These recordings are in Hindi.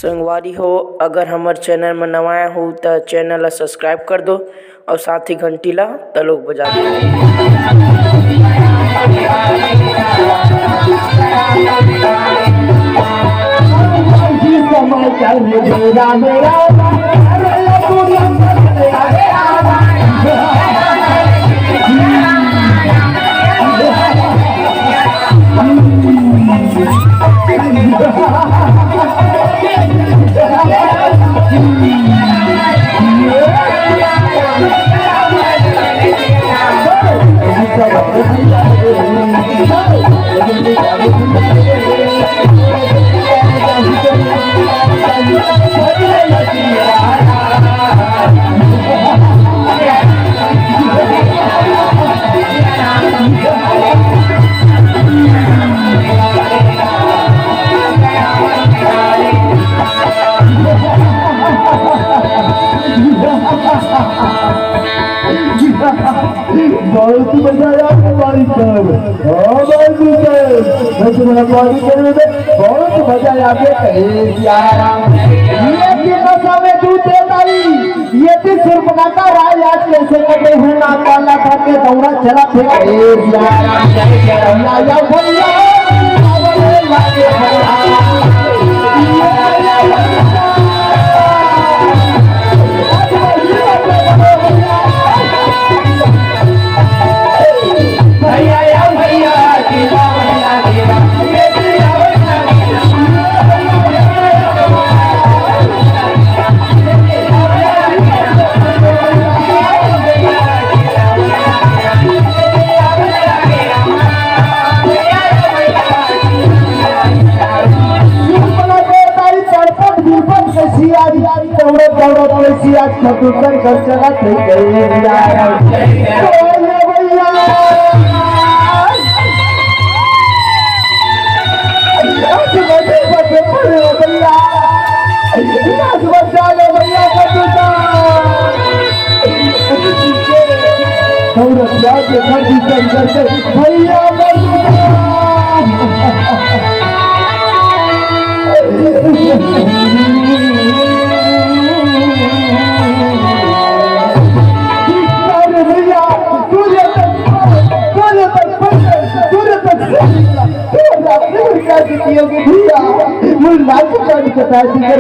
संगवारी हो, अगर हमार चैनल में नवाया हो तो चैनल ला सब्सक्राइब कर दो और साथ ही घंटी ला तलोक बजा बहुत मजा आया हमारी तरफ। बहुत मजा आ ये भी सुरपना का राय आज कैसे कटे हैं ना काला करके दौड़ा चला थे आज खतूकर घर चला थे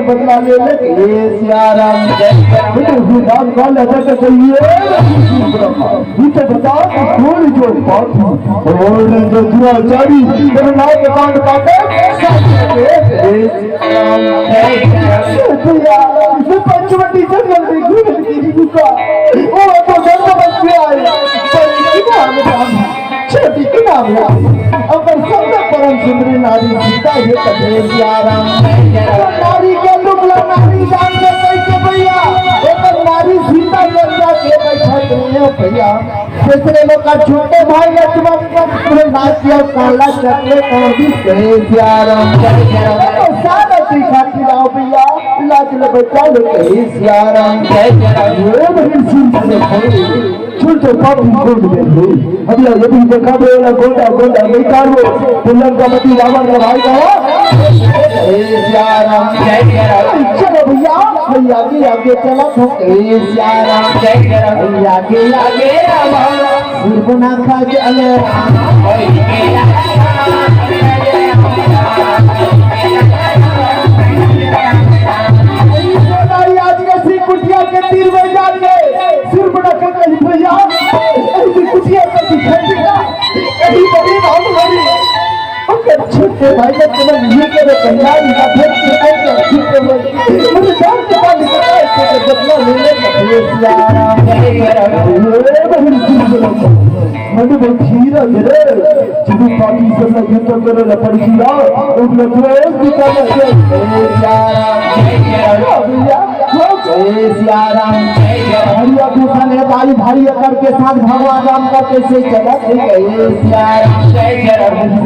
बदला ले पंचवटी छोटी की नाम अगर सब परम सुंदरी नारी सीता ये नारी के लुकला नारी जान के कैसे भैया एक नारी सीता जैसा के बैठा भैया दूसरे लोग का छोटे भाई लक्ष्मण का नाचिया काला चक्रे कौड़ी सारा तीखा खिलाओ भैया लाज ले बचा लो सियाराम छोटे पापी गोद में अभी यदि देखा बोला गोंडा गोंडा नहीं कारो पुलम का मती रावण का भाई का चलो भैया भैया आगे चला तो आगे सुरपना खा चले आज कैसी कुटिया के तीर में जाके सुरपना का कहीं भैया ऐसी कुटिया का दिखेगा कहीं बड़ी बात बड़ी छोटे भाई ने तुम्हें ये करे कंगाली का फिर मुझे डर के बाद निकला है कि बदला लेने का मैंने बहुत खीरा गिरे जब पार्टी से मैं युद्ध करे न पड़ी खीरा उन लोगों ने निकाला हरिया दूसरा ने भाई भाई करके साथ भगवान राम का कैसे चला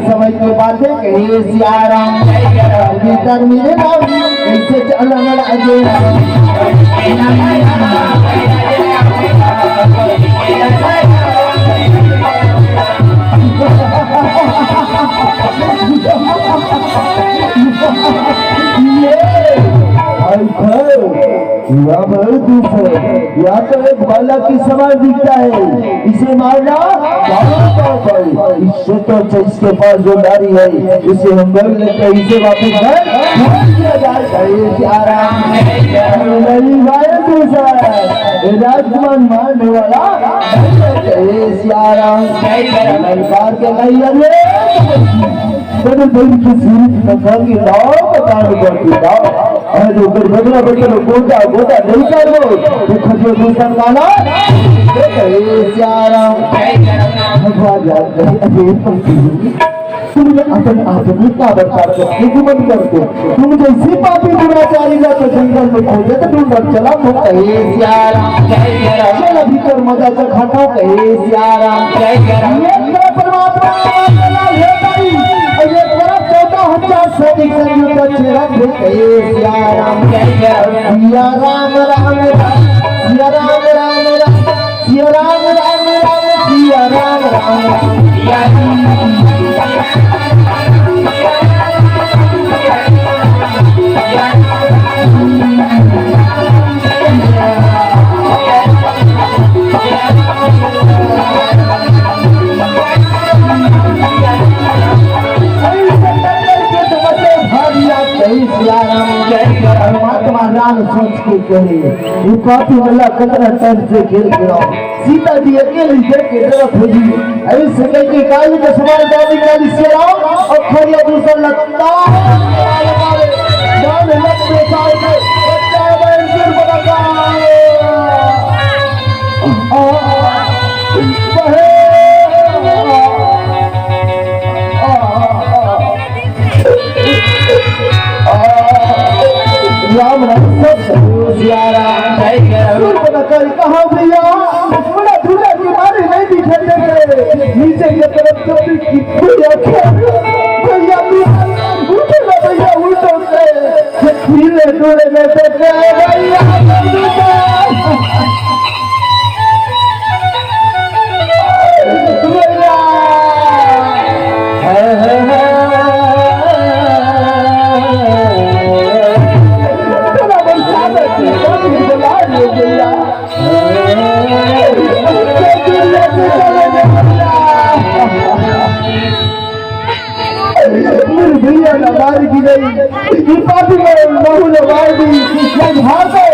समय के बाद सियाराम भीतर मिले कैसे चलना लगे ये या तो एक बालक की समान दिखता है, इसे मारना इससे तो अच्छा इसके पास जो नारी है उसे हम घर लेते हैं, इसे वापस घर राजकुमार मारने वाला के बदला बच्चे गोदा गोदा नहीं कर लो खजो दूसरा गाना तुम अपन आदमी का बर्ताव करते तुम मत करते, तुम जैसे पापी दुराचारी ना तो जंगल में खोजे तो ढूंढ चला तो कहे चल अभी तो मजा से खाता कहे परमात्मा सैनिक संयुक्त का चेहरा कहे सिया राम राम राम सिया राम राम राम सिया राम राम राम सिया राम राम परमात्मा राम सोच के कहे ये पापी वाला कतरा टन से खेल गिरा सीता जी अकेली देख के तरफ भेजी ऐसे कह के काली के समान दादी काली से आओ और खरिया दूसरा लगता जान लग पे साल के बच्चा बन सिर बना राम राम सब कहा भैया बड़ा दूल्हा की मारे नहीं दिखाई दे नीचे की तरफ भैया भैया उल्टो से खीले डोले में भैया मार की गई पापी में बहु ने मार दी भागो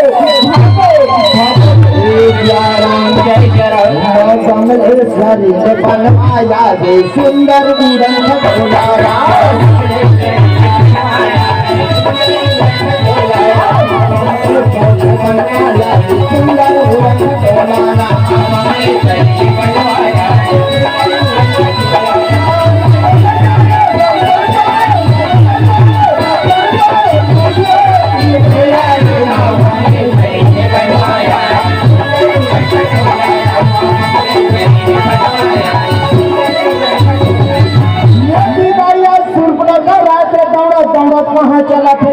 आया दे सुंदर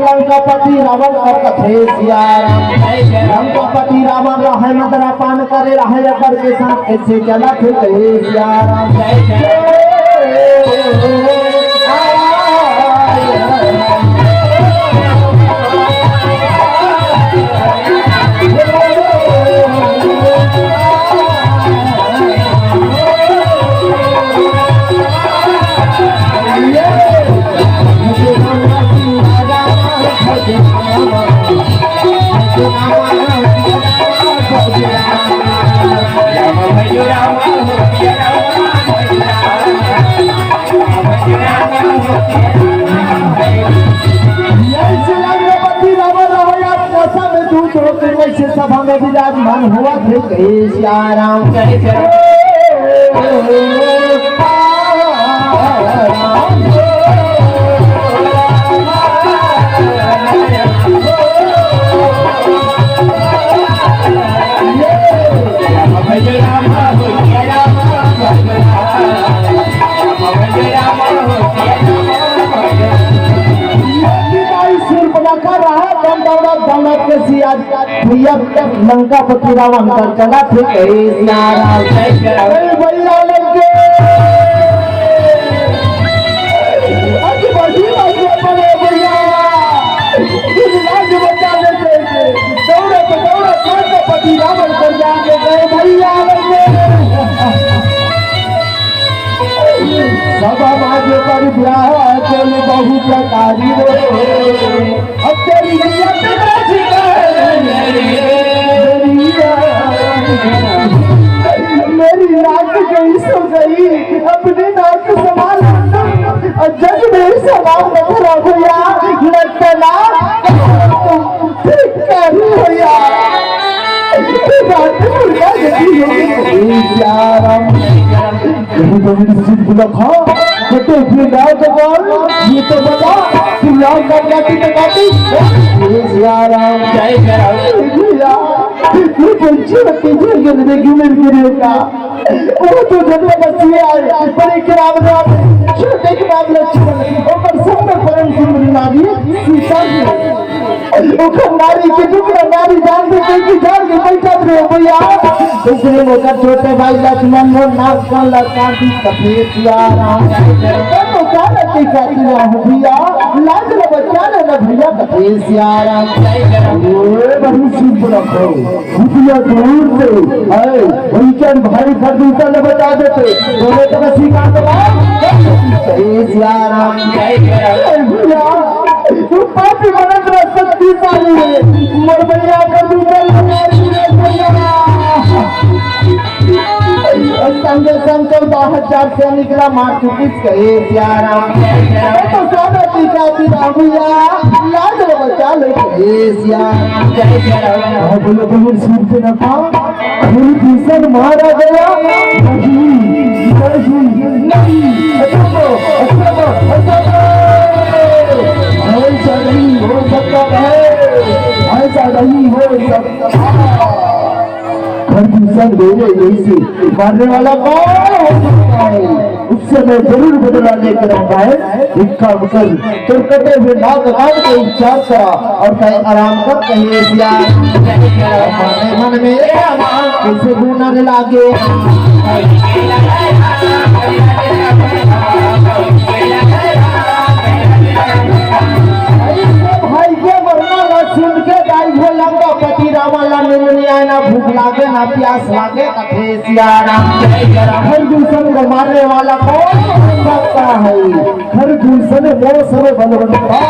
लंकापति रावण और कथे सिया लंकापति रावण रहे मदरा पान करे रहे कर के साथ कैसे चला थे सिया सभा में विराजमान हुआ थे सिया राम भैया लंकापति रावण कर चला थे रावण कर बाबा माजे पर ब्याह चल बहु प्रकारी रे अब तेरी नियत मेरी नाक गई सो गई अपनी नाक संभाल और जग में सवाल रखा भैया लगता भैया ये तो बता तू लाल काटी जिंदगी में गिरेगा वो तो जब बच्ची आए बड़े किराम छोटे किराम लक्ष्मण सब में परम सुंदरी नारी सीता नारी के टुकड़ा नारी जान दे की जान के बैठा रहे भैया दूसरे मौका छोटे भाई लक्ष्मण और नाग का लड़काती सफेद याराम तो क्या करते क्या भैया लाज लो बच्चा ना भैया सफेद याराम ओए बड़ी सीख रखो भैया दूर से है वीकेंड भाई प्रदूषण ने बता देते बोले तो मैं सीखा तो सफेद याराम भैया तू पापी बनत रह शक्तिशाली है मोर भैया का दूसरा संगे शंकर 2000 से निकला मार चुकिस कहे सियाराम तो सादा टीका पीरा भैया लाज रे बचा ले कहे सियाराम जय सियाराम बोलो बोलो सिर से न पा गुरु किशन मारा गया नहीं ऐसा नहीं हो सकता है ऐसा नहीं हो सकता प्रदूषण मेरे जैसे मारने वाला कौन हो सकता है उससे मैं जरूर बदला लेकर आऊंगा है इक्का मुकल तुम कटे हुए नाक काट के उपचार करा और कहे आराम कर कहे मन में कैसे गुना लागे भाई के मरना ना सुन के दाई भोला का पति रामाला मिलनी आए ना भूख लागे ना प्यास लागे कथे सियाराम खरदूषण को मारने वाला कौन सकता है खरदूषण मौसम बलवंता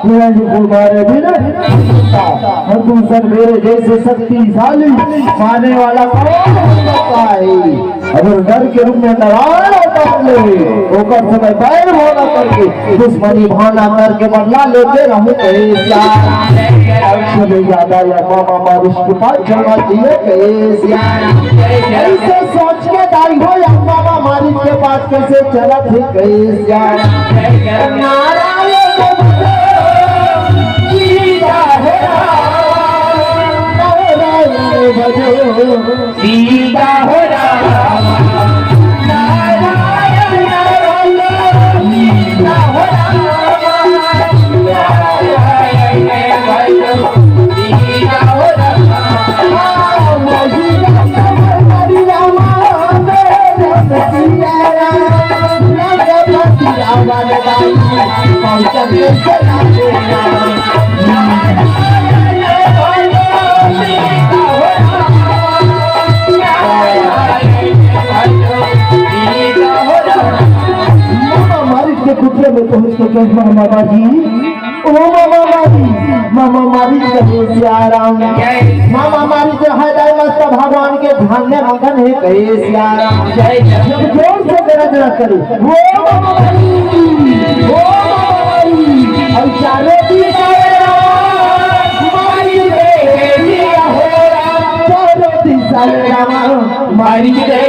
जी को मारे भी नहीं खरदूषण मेरे जैसे शक्तिशाली मारने वाला कौन सकता है अगर डर के रूप में नारायण उतार ले होकर समय बैर होना करके दुश्मनी भावना करके बदला लेते रहूं कहे ज्यादा या मामा बारिश के पास जाना चाहिए ऐसे सोच के दाई हो या मामा बारिश के पास कैसे चला थे कहे नारायण सीता हो राम नारायण नारायण सीता हो कुटिया में पहुंच के कह मामा जी ओ मामा मारी कहे सियाराम मामा मारी जो है मस्त भगवान के ध्यान में मगन है कहे सियाराम जब जोर से गरज न करे वो मामा और चारों दी मारी के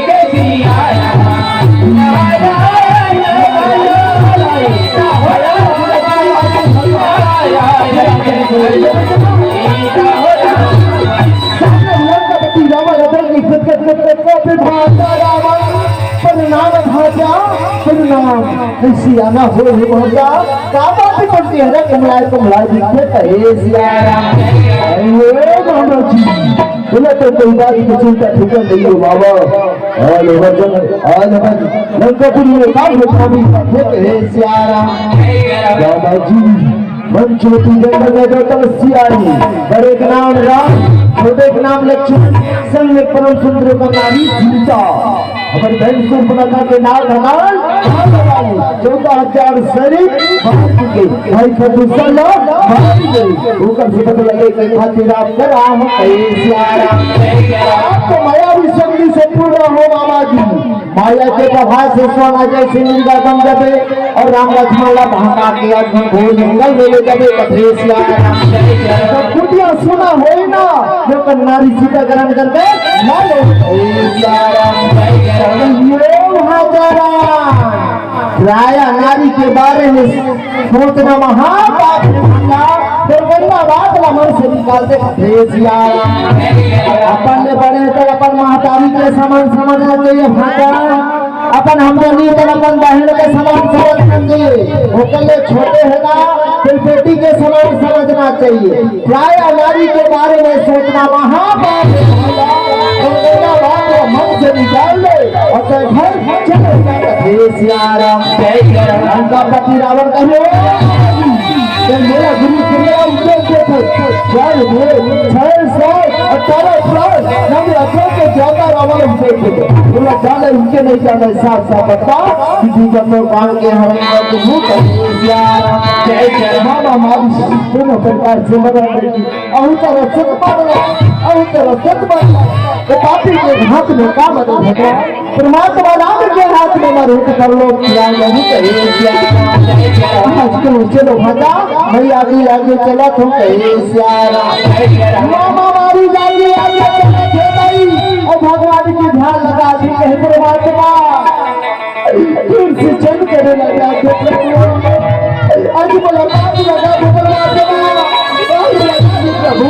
ऐसी आना हो होगा क्या बात करती है ना कमलाए दिखते कहे सियाराम बोले तो कोई बात की चिंता फिक्र नहीं हो बाबा आज लंकापुरी में काम होता भी कहे सियाराम बाबा जी मन छोटी जंगल में जो तपस्यारी, बड़े का नाम राम, छोटे का नाम लक्ष्मण, संग में परम सुंदर का नारी सीता। हमारे बहन सूर्पनखा के नाम भगवान 14,000 सैनिक मार चुके, भाई खतुसल्ला मार गए। ऊपर से पता लगे कि खातिर आप कर राम आपको माया भी शक्ति से पूर्ण हो मामा जी। माया के प्रभाव से सोना जैसे निर्गा बन जाते और राम लक्ष्मण भागा के घोर जंगल में ले जाते। कुटिया सुना हो ना जो नारी सीता ग्रहण करके राया नारी के बारे में सोचना महापाप बात मन से निकालते। अपन ने बड़े तो अपन महातारी के समान समझना चाहिए भाषा, अपन हमने तो अपन बहन के समान समझना चाहिए। वो कल छोटे है ना फिर बेटी के समान समझना चाहिए। राया नारी के बारे में सोचना महापाप मन से निकाल ले और घर उनका पति रावण मेरा गुरु ज्यादा रावण उनके नहीं जाना साफ साफ बता कान के दोनों प्रकार से पापी के हाथ में का मदद है परमात्मा राम के हाथ में मरूद कर लो चलो भाजा मैं आगे आगे चला तो मामा मारी जाएगी आगे और भगवान की ध्यान लगा दी कहे परमात्मा फिर से चल करे लगा आज मुलाकात लगा प्रभु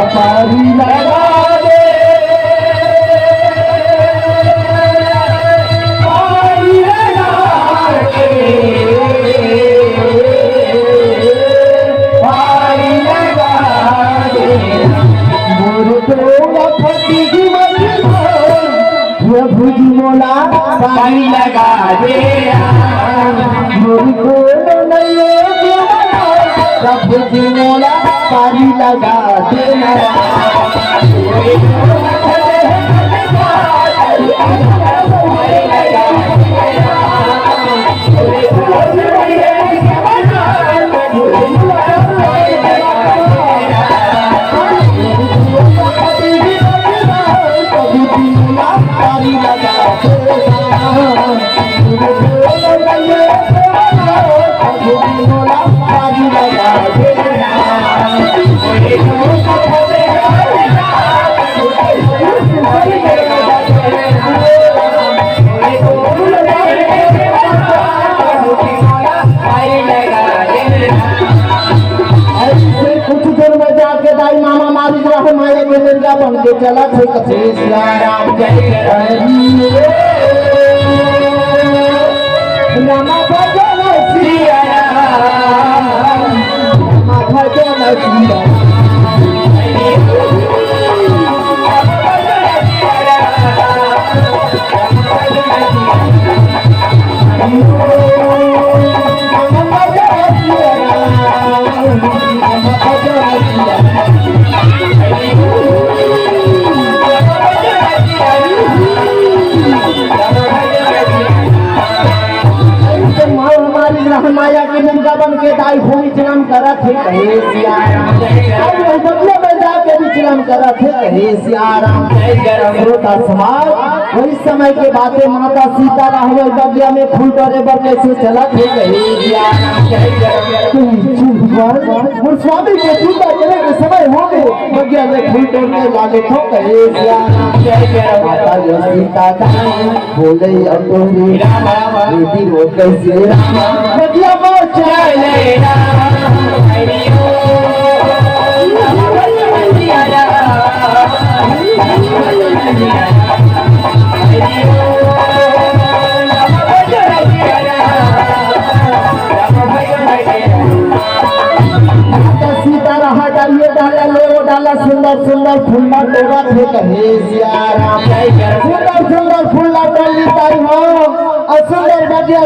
हमारी लगा मोला पानी लगा दे मोला पानी लगा देना बन के चला थे कथे राम रामा भजन सिया रामा भजन सिया माया के दुर्गा बन के दाई भूमि चलम करा थे कहे सिया राम बदले में जाके भी चलम करा थे कहे सिया राम श्रोता समाज वही समय के बातें माता सीता राहवे बगिया में फूल टोरे पर कैसे चला थे कहे सिया राम स्वामी के पूजा करे के समय हो गए बगिया में फूल तोड़ने लागे तो कहे सिया राम सीता बोले अंतोरी बेटी रो कैसे राम बगिया में चले सुंदर सुंदर फूला टोगा थे कहे सिया राम सुंदर सुंदर फूला डाली ताई हो और सुंदर बगिया